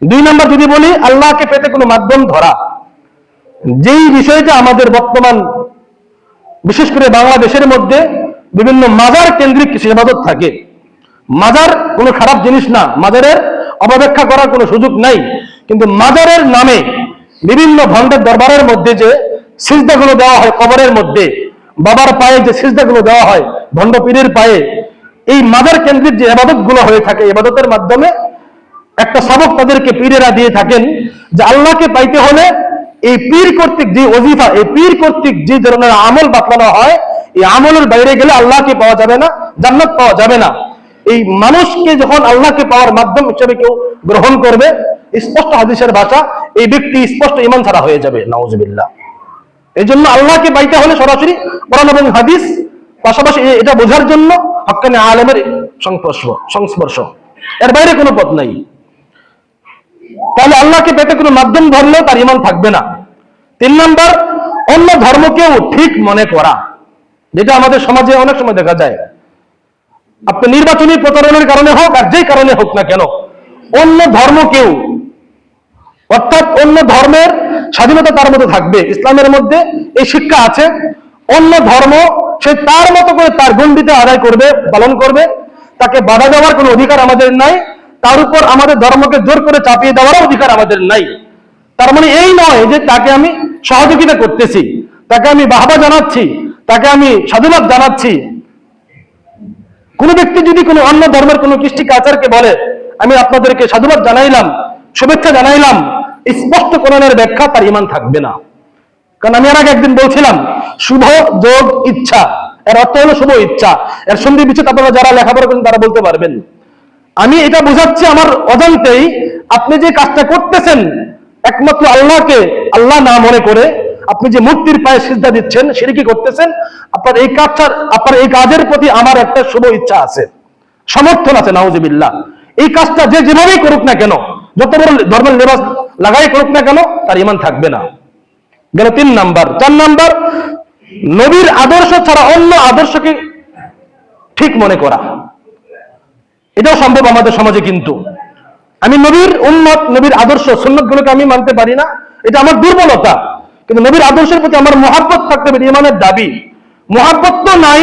দুই নম্বর যদি বলি, আল্লাহকে পেতে কোনো মাধ্যম ধরা। যেই বিষয়টা আমাদের বর্তমান বিশেষ করে বাংলাদেশের মধ্যে বিভিন্ন মাজার কেন্দ্রিক কিছু ইবাদত থাকে। মাজার কোনো খারাপ জিনিস না, মাজারের অপব্যাখ্যা করার কোনো সুযোগ নাই, কিন্তু মাজারের নামে বিভিন্ন ভণ্ডের দরবারের মধ্যে যে সিজদাগুলো দেওয়া হয়, কবরের মধ্যে বাবার পায়ে যে সিজদাগুলো দেওয়া হয়, ভণ্ড পীরের পায়ে, এই মাজার কেন্দ্রিক যে ইবাদত গুলো হয়ে থাকে, ইবাদতের মাধ্যমে একটা সবক তাদেরকে পীরেরা দিয়ে থাকেন যে আল্লাহকে পাইতে হলে এই পীর কর্তৃক যে ওজিফা, এই পীর কর্তৃক যে ধরনের আমল বাতলানো হয়, এই আমলের বাইরে গেলে আল্লাহকে পাওয়া যাবে না, জান্নাত পাওয়া যাবে না। এই মানুষকে যখন আল্লাহকে পাওয়ার মাধ্যম হিসেবে কেউ গ্রহণ করবে, স্পষ্ট হাদিসের ভাষা, এই ব্যক্তি স্পষ্ট ঈমান ছাড়া হয়ে যাবে, নাউজুবিল্লাহ। এই জন্য আল্লাহকে পাইতে হলে সরাসরি কোরআন এবং হাদিস, পাশাপাশি এটা বোঝার জন্য হক্কানি আলেমের সংস্পর্শ, এর বাইরে কোনো পথ নাই। তাহলে আল্লাহকে পেতে কোনো মাধ্যম ধরলেও তার ঈমান থাকবে না। 3 নম্বর, অন্য ধর্মকেও ঠিক মনে করা, যেটা আমাদের সমাজে অনেক সময় দেখা যায়। আপনি নির্বাচনী প্রচারণের কারণে হোক আর যেই কারণে হোক না কেন, অন্য ধর্মকেও, অর্থাৎ অন্য ধর্মের স্বাধীনতা তার মধ্যে থাকবে, ইসলামের মধ্যে এই শিক্ষা আছে। অন্য ধর্ম সে তার মতো করে তার গণ্ডিতে আদায় করবে, পালন করবে, তাকে বাধা দেওয়ার কোনো অধিকার আমাদের নাই, তার উপর আমাদের ধর্মকে জোর করে চাপিয়ে দেওয়ার অধিকার আমাদের নাই। তার মানে এই নয় যে তাকে আমি সহযোগিতা করতেছি, তাকে আমি বাহবা জানাচ্ছি, তাকে আমি সাধুবাদ জানাচ্ছি। কোন ব্যক্তি যদি কোনো অন্য ধর্মের কোনো কৃষ্টি কালচারকে বলে আমি আপনাদেরকে সাধুবাদ জানাইলাম, শুভেচ্ছা জানাইলাম, স্পষ্ট কোরআনের ব্যাখ্যা, তার ঈমান থাকবে না। কারণ আমি আর আগে একদিন বলছিলাম, শুভ যোগ ইচ্ছা, এর অর্থ হলো শুভ ইচ্ছা। এর সন্ধি বিচ্ছেদ আপনারা যারা লেখাপড়া করেন তারা বলতে পারবেন। আমি এটা বোঝাচ্ছি আমার অজান্তেই, আপনি যে কাজটা করতেছেন একমাত্র আল্লাহকে আল্লাহ না মনে করে, আপনি যে মূর্তির পায়ে সিজদা দিচ্ছেন, শিরকি করতেছেন, আপনার এই কাজের প্রতি আমার একটা শুভ ইচ্ছা আছে, সমর্থন আছে, নাউজুবিল্লাহ। এই কাজটা যে যেভাবেই করুক না কেন, যত বড় ধর্মের লেবাস লাগাই করুক না কেন, তার ঈমান থাকবে না। গেল 3 নাম্বার। 4 নাম্বার, নবীর আদর্শ ছাড়া অন্য আদর্শকে ঠিক মনে করা। এটাও সম্ভব আমাদের সমাজে, কিন্তু আমি নবীর উম্মত, নবীর আদর্শ সুন্নাত গুলোকে আমি মানতে পারি না, এটা আমার দুর্বলতা। কিন্তু নবীর আদর্শের প্রতি আমার মহাব্বত থাকতে হবে, ঈমানের দাবি। মহাব্বত তো নাই,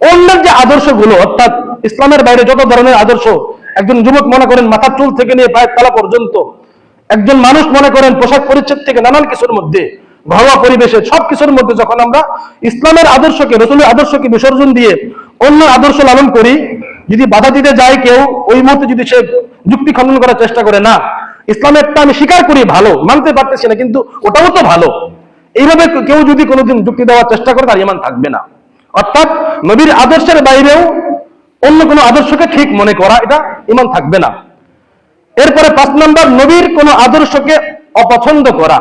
অন্যের যে আদর্শগুলো, অর্থাৎ ইসলামের বাইরে যত ধরনের আদর্শ, একজন যুবক মনে করেন মাথার চুল থেকে নিয়ে পায়ের তলা পর্যন্ত, একজন মানুষ মনে করেন পোশাক পরিচ্ছদ থেকে নানান কিছুর মধ্যে, ঘরোয়া পরিবেশে সবকিছুর মধ্যে যখন আমরা ইসলামের আদর্শকে, রাসূলের আদর্শকে বিসর্জন দিয়ে অন্য আদর্শ লালন করি, যদি বাধা দিতে যায় কেউ, ওই মুহূর্তে যদি সে যুক্তি খণ্ডন করার চেষ্টা করে, না ইসলামেরটা আমি স্বীকার করি, ভালো, মানতে পারতেছি না, কিন্তু ওটাও তো ভালো, এইভাবে কেউ যদি কোনোদিন যুক্তি দেওয়ার চেষ্টা করে, তার ঈমান থাকবে না। অর্থাৎ নবীর আদর্শের বাইরেও অন্য কোনো আদর্শকে ঠিক মনে করা, এটা ঈমান থাকবে না। এরপরে 5 নম্বর, নবীর কোনো আদর্শকে অপছন্দ করা।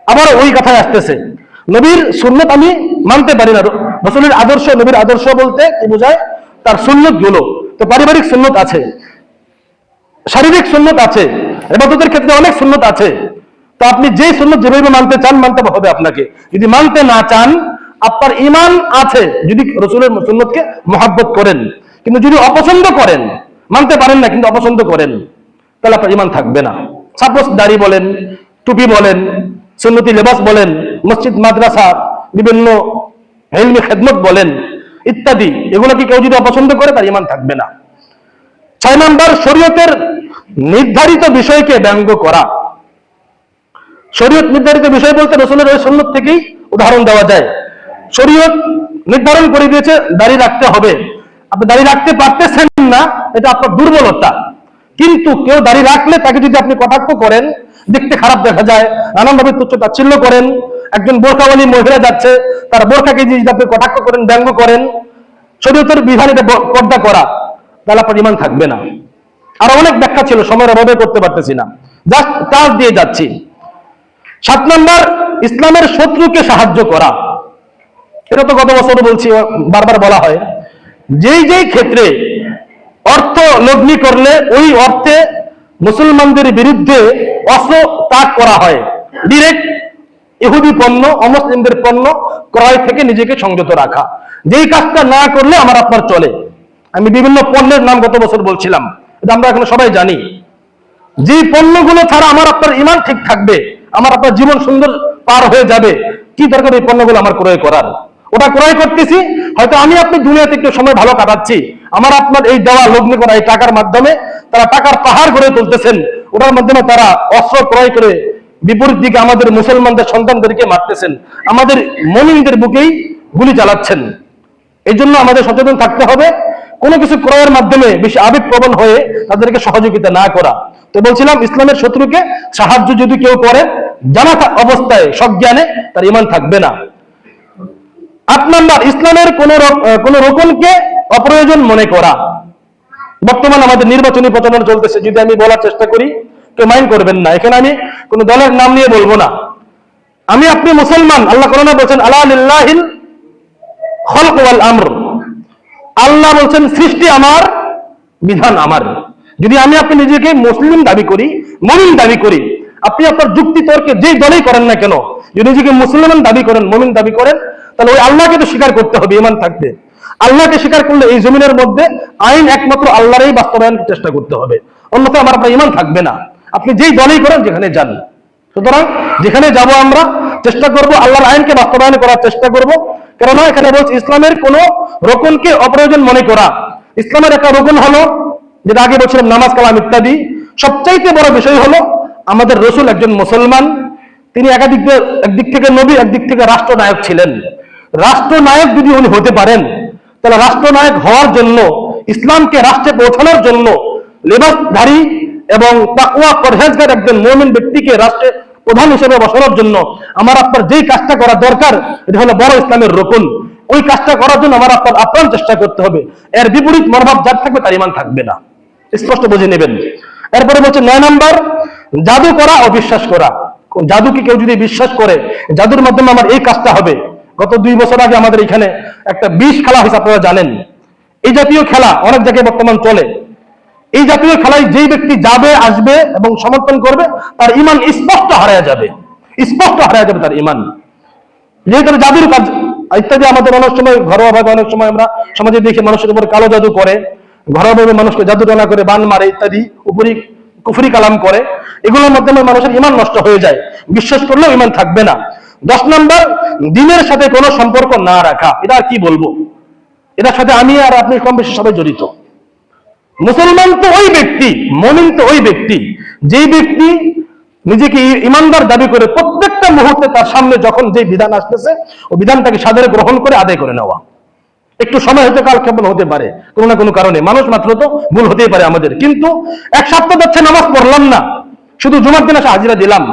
আবার ওই কথায় আসতেছে, নবীর সুন্নত আমি মানতে পারি না। রাসূলের আদর্শ, নবীর আদর্শ বলতে কি বোঝায়? তার সুন্নত গুলো। তো পারিবারিক সুন্নত আছে, শারীরিক সুন্নত আছে, ইবাদতের ক্ষেত্রে অনেক সুন্নত আছে। তো আপনি যে সুন্নত যেভাবে মানতে চান, মানতে হবে আপনাকে। যদি মানতে না চান, আপনার ঈমান আছে যদি রাসূলের সুন্নতকে মহব্বত করেন, কিন্তু যদি অপছন্দ করেন, মানতে পারেন না কিন্তু অপছন্দ করেন, তাহলে আপনার ঈমান থাকবে না। সাপোজ দাড়ি বলেন, টুপি বলেন, সুন্নতি লেবাস বলেন, মসজিদ মাদ্রাসা, বিভিন্ন ইলমি খেদমত বলেন ইত্যাদি, এগুলো কি কেউ যদি অপছন্দ করে, তার ঈমান থাকবে না। 6 নম্বর, শরীয়তের নির্ধারিত বিষয়কে ব্যঙ্গ করা। শরীয়ত নির্ধারিত বিষয় বলতে রাসূলের ওই সুন্নাত থেকেই উদাহরণ দেওয়া যায়। শরীয়ত নির্ধারণ করে দিয়েছে দাড়ি রাখতে হবে, আপনি দাড়ি রাখতে পারতেছেন না, এটা আপনার দুর্বলতা। কিন্তু কেউ দাড়ি রাখলে তাকে যদি আপনি কটাক্ষ করেন, দেখতে খারাপ দেখা যায়, নানানভাবে তুচ্ছ তাচ্ছিল্য করেন, একজন বোরখাওয়ালী মহিলা যাচ্ছে, তার বোরখাকে যদি আপনি কটাক্ষ করেন, ব্যঙ্গ করেন, শরীয়তের বিধান এটা পর্দা করা, তাহলে আপনার ঈমান থাকবে না। আর অনেক ব্যাখ্যা ছিল, সময়ের অভাবে করতে পারতেছি না, জাস্ট কাজ দিয়ে যাচ্ছি। 7 নম্বর, ইসলামের শত্রুকে সাহায্য করা। এটা তো গত বছর বলছি, বারবার বলা হয়, যেই ক্ষেত্রে অর্থ লগ্নি করলে ওই অর্থে মুসলমানদের বিরুদ্ধে অস্ত্র ত্যাগ করা হয়, ডিরেক্ট ইহুদি পণ্য, অমুসলিমদের পণ্য ক্রয় থেকে নিজেকে সংযত রাখা, যেই কাজটা না করলে আমার আপনার চলে। আমি বিভিন্ন পণ্যের নাম গত বছর বলছিলাম, এটা আমরা এখন সবাই জানি। যে পণ্যগুলো ছাড়া আমার আপনার ইমান ঠিক থাকবে, আমার আপনার জীবন সুন্দর পার হয়ে যাবে, কি দরকার এই পণ্যগুলো আমার ক্রয় করার? ওটা ক্রয় করতেছি, হয়তো আমি আপনি দুনিয়াতে একটু সময় ভালো কাটাচ্ছি, আমার আপনার এই দেওয়া লগ্নি করা এই টাকার মাধ্যমে তারা টাকার পাহাড় গড়ে তুলতেছেন, ওটার মাধ্যমে তারা অস্ত্র ক্রয় করে বিপরীত দিকে আমাদের মুসলমানদের সন্তানদেরকে মারতেছেন, আমাদের মুমিনদের বুকেই গুলি চালাচ্ছেন। এই জন্য আমাদের সচেতন থাকতে হবে, কোনো কিছু ক্রয়ের মাধ্যমে বেশি আবেগপ্রবণ হয়ে তাদেরকে সহযোগিতা না করা। তো বলছিলাম, ইসলামের শত্রুকে সাহায্য যদি কেউ করে জানা অবস্থায় সজ্ঞানে, তার ঈমান থাকবে না। 8 নাম্বার, ইসলামের কোন রকমকে অপ্রয়োজন মনে করা। বর্তমান আমাদের নির্বাচনী প্রচারণা চলতেছে, যদি আমি বলার চেষ্টা করি কেউ মাইন্ড করবেন না, এখানে আমি কোন দলের নাম নিয়ে বলবো না। আমি আপনি মুসলমান, আল্লাহ কোরআনে বলেছেন আলা লিল্লাহিল খলক ওয়াল আমর, আল্লাহ বলছেন সৃষ্টি আমার, বিধান আমার। যদি আমি আপনি নিজেকে মুসলিম দাবি করি, মুমিন দাবি করি, আপনি আপনার যুক্তি তর্কে যেই দলেই করেন না কেন, যদি নিজেকে মুসলমান দাবি করেন, মুমিন দাবি করেন, তাহলে ওই আল্লাহকে তো স্বীকার করতে হবে ঈমান থাকতে। আল্লাহকে স্বীকার করলে এই জমিনের মধ্যে আইন একমাত্র আল্লাহরই বাস্তবায়ন চেষ্টা করতে হবে, অন্যথায় আমার আপনার ঈমান থাকবে না। আপনি যেই দলেই করেন, যেখানে যান। সুতরাং যেখানে যাব আমরা চেষ্টা করব আল্লাহর আইনকে বাস্তবায়ন করার চেষ্টা করব। কেননা এখানে বলছে ইসলামের কোন রকমকে অপ্রয়োজন মনে করা। ইসলামের একটা রকম হলো, যেটা আগে বলছিলাম, নামাজ কালাম ইত্যাদি। সবচাইতে বড় বিষয় হলো আমাদের রসুল একজন মুসলমান, তিনি একদিক থেকে নবী, একদিক থেকে রাষ্ট্রনায়ক ছিলেন। রাষ্ট্রনায়ক যদি উনি হতে পারেন, তাহলে রাষ্ট্রনায়ক হওয়ার জন্য, ইসলামকে রাষ্ট্রে পৌঁছানোর জন্য লেবাসধারী এবং তাকওয়া পরহেজগার একজন মুমিন ব্যক্তিকে রাষ্ট্রে প্রধান হিসেবে বসানোর জন্য আমার আপনার যেই কাজটা করা দরকার, এটা হলো বড় ইসলামের রকম। ওই কাজটা করার জন্য আমার আপনার আপ্রাণ চেষ্টা করতে হবে। এর বিপরীত মনোভাব যার থাকবে তার ঈমান থাকবে না, স্পষ্ট বুঝে নেবেন। এরপরে বলছে 9 নাম্বার, জাদু করা, অবিশ্বাস করা। জাদুকে কেউ যদি বিশ্বাস করে জাদুর মাধ্যমে আমার এই কাজটা হবে, গত 2 বছর আগে আমাদের এখানে একটা বিষ খেলা হয়েছে, আপনারা জানেন। এই জাতীয় খেলা অনেক জায়গায় বর্তমান চলে। এই জাতীয় খেলায় যেই ব্যক্তি যাবে, আসবে এবং সমর্থন করবে, তার ঈমান স্পষ্ট হারিয়ে যাবে, স্পষ্ট হারিয়ে যাবে তার ঈমান। যেহেতু জাদুর কাজ ইত্যাদি আমাদের অনেক সময় ঘরোয়াভাবে, অনেক সময় আমরা সমাজে দেখি মানুষের উপর কালো জাদু করে, ঘরোয়াভাবে মানুষকে জাদু টানা করে, বান মারে ইত্যাদি, উপরি কুফরি কালাম করে। এগুলোর মাধ্যমে মানুষের ঈমান নষ্ট হয়ে যায়, বিশ্বাস করলেও ঈমান থাকবে না। 10 নাম্বার, দ্বীনের সাথে কোনো সম্পর্ক না রাখা। এটা আর কি বলবো, এটার সাথে আমি আর আপনি কম বেশি সবাই জড়িত। মুসলমান তো ওই ব্যক্তি, মুমিন তো ওই ব্যক্তি, যেই ব্যক্তি নিজেকে ইমানদার দাবি করে প্রত্যেকটা মুহূর্তে তার সামনে যখন যে বিধান আসতেছে, ওই বিধানটাকে সাদরে গ্রহণ করে আদায় করে নেওয়া। একটু সময় হতে কাল কেমন হতে পারে, কোনো না কোনো কারণে, মানুষ মাত্র তো ভুল হতেই পারে আমাদের। কিন্তু 1 সপ্তাহ যাচ্ছে নামাজ পড়লাম না, শুধু জুমার দিন আসে হাজিরা দিলাম,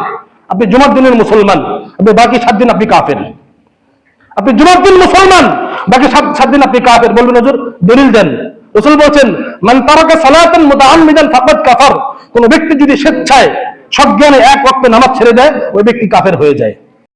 আপনি জুমার দিনের মুসলমান, আপনি বাকি 7 দিন আপনি কাফের। আপনি জুমার দিন মুসলমান, বাকি 7 দিন আপনি কাফের। বলবেন হুজুর দলিল দেন। রাসূল বলেছেন, মান তারাকা সালাতান মুতাআম্মিদান ফাকাদ কাফার। কোন ব্যক্তি যদি স্বেচ্ছায় সজ্ঞানে 1 ওয়াক্ত নামাজ ছেড়ে দেয়, ওই ব্যক্তি কাফের হয়ে যায়।